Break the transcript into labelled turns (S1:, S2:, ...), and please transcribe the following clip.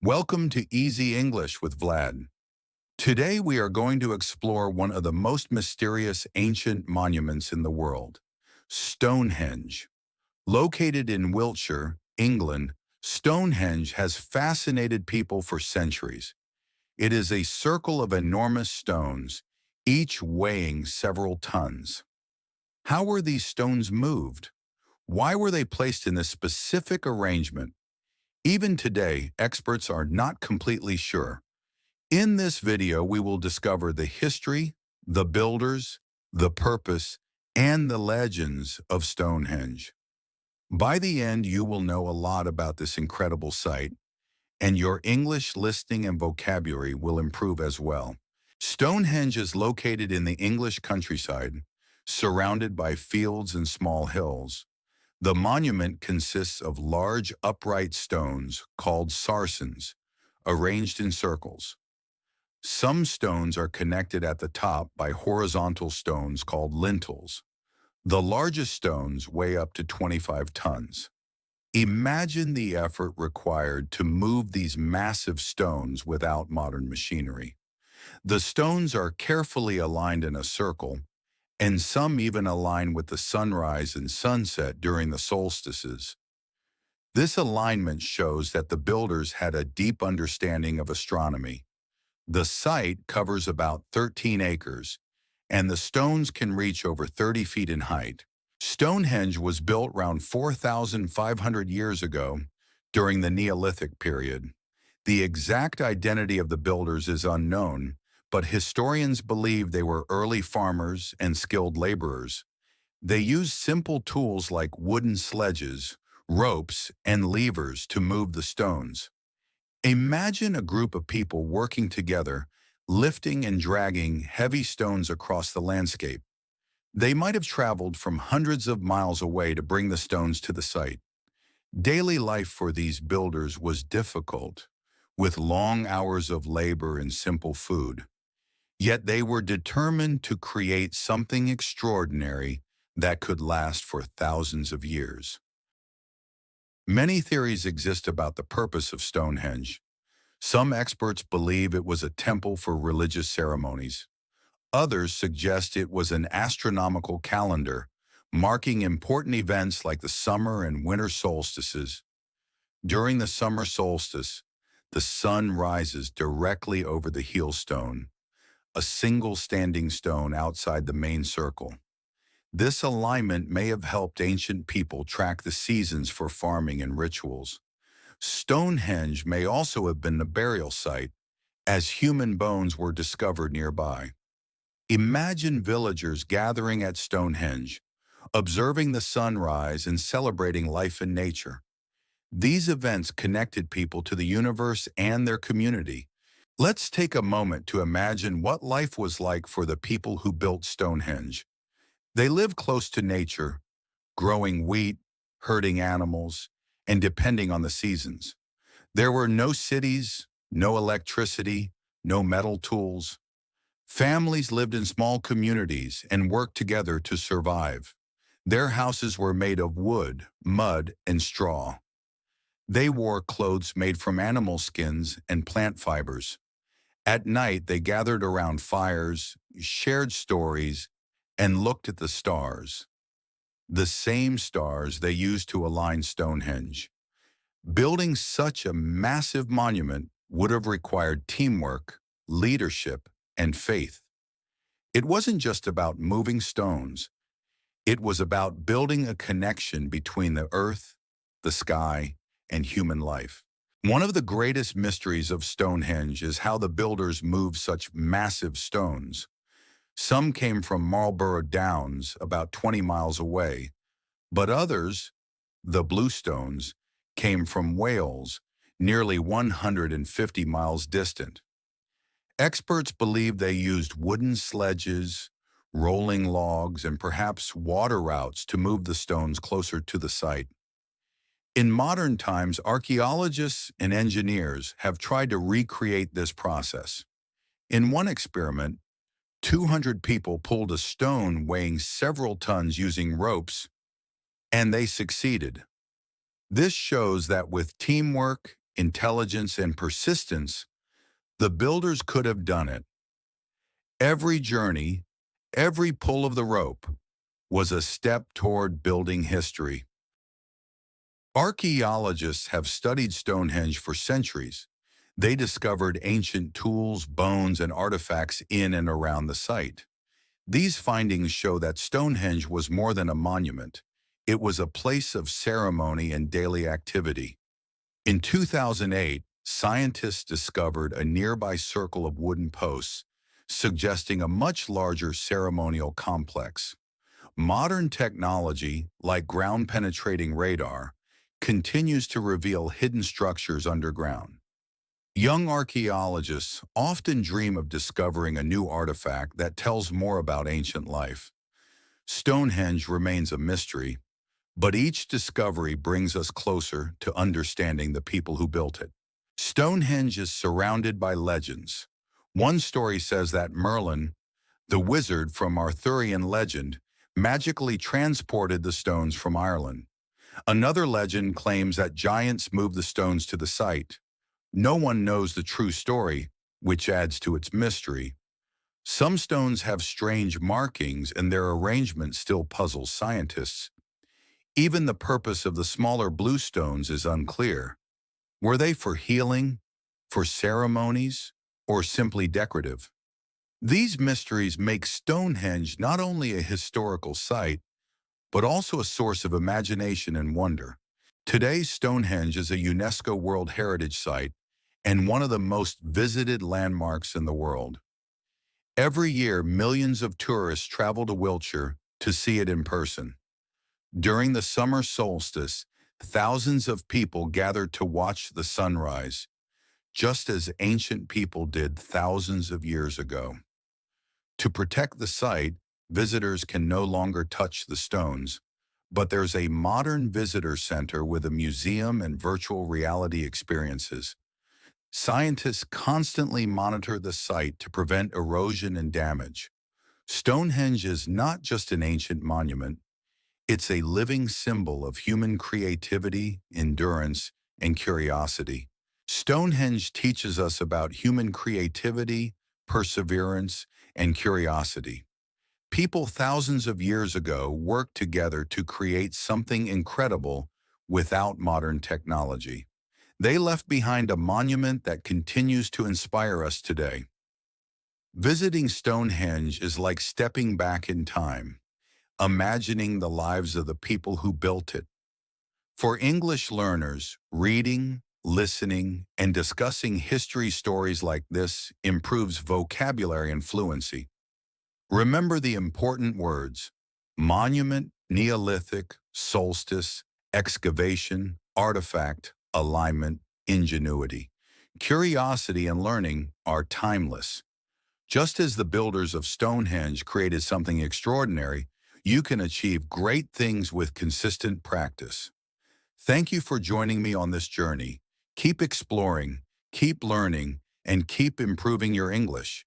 S1: Welcome to Easy English with Vlad. Today we are going to explore one of the most mysterious ancient monuments in the world, Stonehenge. Located in Wiltshire, England, Stonehenge has fascinated people for centuries. It is a circle of enormous stones, each weighing several tons. How were these stones moved? Why were they placed in this specific arrangement? Even today, experts are not completely sure. In this video, we will discover the history, the builders, the purpose, and the legends of Stonehenge. By the end, you will know a lot about this incredible site, and your English listening and vocabulary will improve as well. Stonehenge is located in the English countryside, surrounded by fields and small hills. The monument consists of large upright stones called sarsens, arranged in circles. Some stones are connected at the top by horizontal stones called lintels. The largest stones weigh up to 25 tons. Imagine the effort required to move these massive stones without modern machinery. The stones are carefully aligned in a circle, and some even align with the sunrise and sunset during the solstices. This alignment shows that the builders had a deep understanding of astronomy. The site covers about 13 acres, and the stones can reach over 30 feet in height. Stonehenge was built around 4,500 years ago during the Neolithic period. The exact identity of the builders is unknown, but historians believe they were early farmers and skilled laborers. They used simple tools like wooden sledges, ropes, and levers to move the stones. Imagine a group of people working together, lifting and dragging heavy stones across the landscape. They might have traveled from hundreds of miles away to bring the stones to the site. Daily life for these builders was difficult, with long hours of labor and simple food. Yet they were determined to create something extraordinary that could last for thousands of years. Many theories exist about the purpose of Stonehenge. Some experts believe it was a temple for religious ceremonies. Others suggest it was an astronomical calendar, marking important events like the summer and winter solstices. During the summer solstice, the sun rises directly over the heel stone, a single standing stone outside the main circle. This alignment may have helped ancient people track the seasons for farming and rituals. Stonehenge may also have been a burial site, as human bones were discovered nearby. Imagine villagers gathering at Stonehenge, observing the sunrise and celebrating life in nature. These events connected people to the universe and their community. Let's take a moment to imagine what life was like for the people who built Stonehenge. They lived close to nature, growing wheat, herding animals, and depending on the seasons. There were no cities, no electricity, no metal tools. Families lived in small communities and worked together to survive. Their houses were made of wood, mud, and straw. They wore clothes made from animal skins and plant fibers. At night, they gathered around fires, shared stories, and looked at the stars. The same stars they used to align Stonehenge. Building such a massive monument would have required teamwork, leadership, and faith. It wasn't just about moving stones. It was about building a connection between the earth, the sky, and human life. One of the greatest mysteries of Stonehenge is how the builders moved such massive stones. Some came from Marlborough Downs, about 20 miles away, but others, the Bluestones, came from Wales, nearly 150 miles distant. Experts believe they used wooden sledges, rolling logs, and perhaps water routes to move the stones closer to the site. In modern times, archaeologists and engineers have tried to recreate this process. In one experiment, 200 people pulled a stone weighing several tons using ropes, and they succeeded. This shows that with teamwork intelligence, and persistence, the builders could have done it. Every journey, every pull of the rope, was a step toward building history. Archaeologists have studied Stonehenge for centuries. They discovered ancient tools, bones, and artifacts in and around the site. These findings show that Stonehenge was more than a monument. It was a place of ceremony and daily activity. In 2008, scientists discovered a nearby circle of wooden posts, suggesting a much larger ceremonial complex. Modern technology, like ground-penetrating radar, continues to reveal hidden structures underground. Young archaeologists often dream of discovering a new artifact that tells more about ancient life. Stonehenge remains a mystery, but each discovery brings us closer to understanding the people who built it. Stonehenge is surrounded by legends. One story says that Merlin, the wizard from Arthurian legend, magically transported the stones from Ireland. Another legend claims that giants moved the stones to the site. No one knows the true story, which adds to its mystery. Some stones have strange markings, and their arrangement still puzzles scientists. Even the purpose of the smaller blue stones is unclear. Were they for healing, for ceremonies, or simply decorative? These mysteries make Stonehenge not only a historical site, but also a source of imagination and wonder. Today, Stonehenge is a UNESCO World Heritage Site and one of the most visited landmarks in the world. Every year, millions of tourists travel to Wiltshire to see it in person. During the summer solstice, thousands of people gather to watch the sunrise, just as ancient people did thousands of years ago. To protect the site, visitors can no longer touch the stones, but there's a modern visitor center with a museum and virtual reality experiences. Scientists constantly monitor the site to prevent erosion and damage. Stonehenge is not just an ancient monument, it's a living symbol of human creativity, endurance, and curiosity. Stonehenge teaches us about human creativity, perseverance, and curiosity. People thousands of years ago worked together to create something incredible without modern technology. They left behind a monument that continues to inspire us today. Visiting Stonehenge is like stepping back in time, imagining the lives of the people who built it. For English learners, reading, listening, and discussing history stories like this improves vocabulary and fluency. Remember the important words: monument, Neolithic, solstice, excavation, artifact, alignment, ingenuity. Curiosity and learning are timeless. Just as the builders of Stonehenge created something extraordinary, you can achieve great things with consistent practice. Thank you for joining me on this journey. Keep exploring, keep learning, and keep improving your English.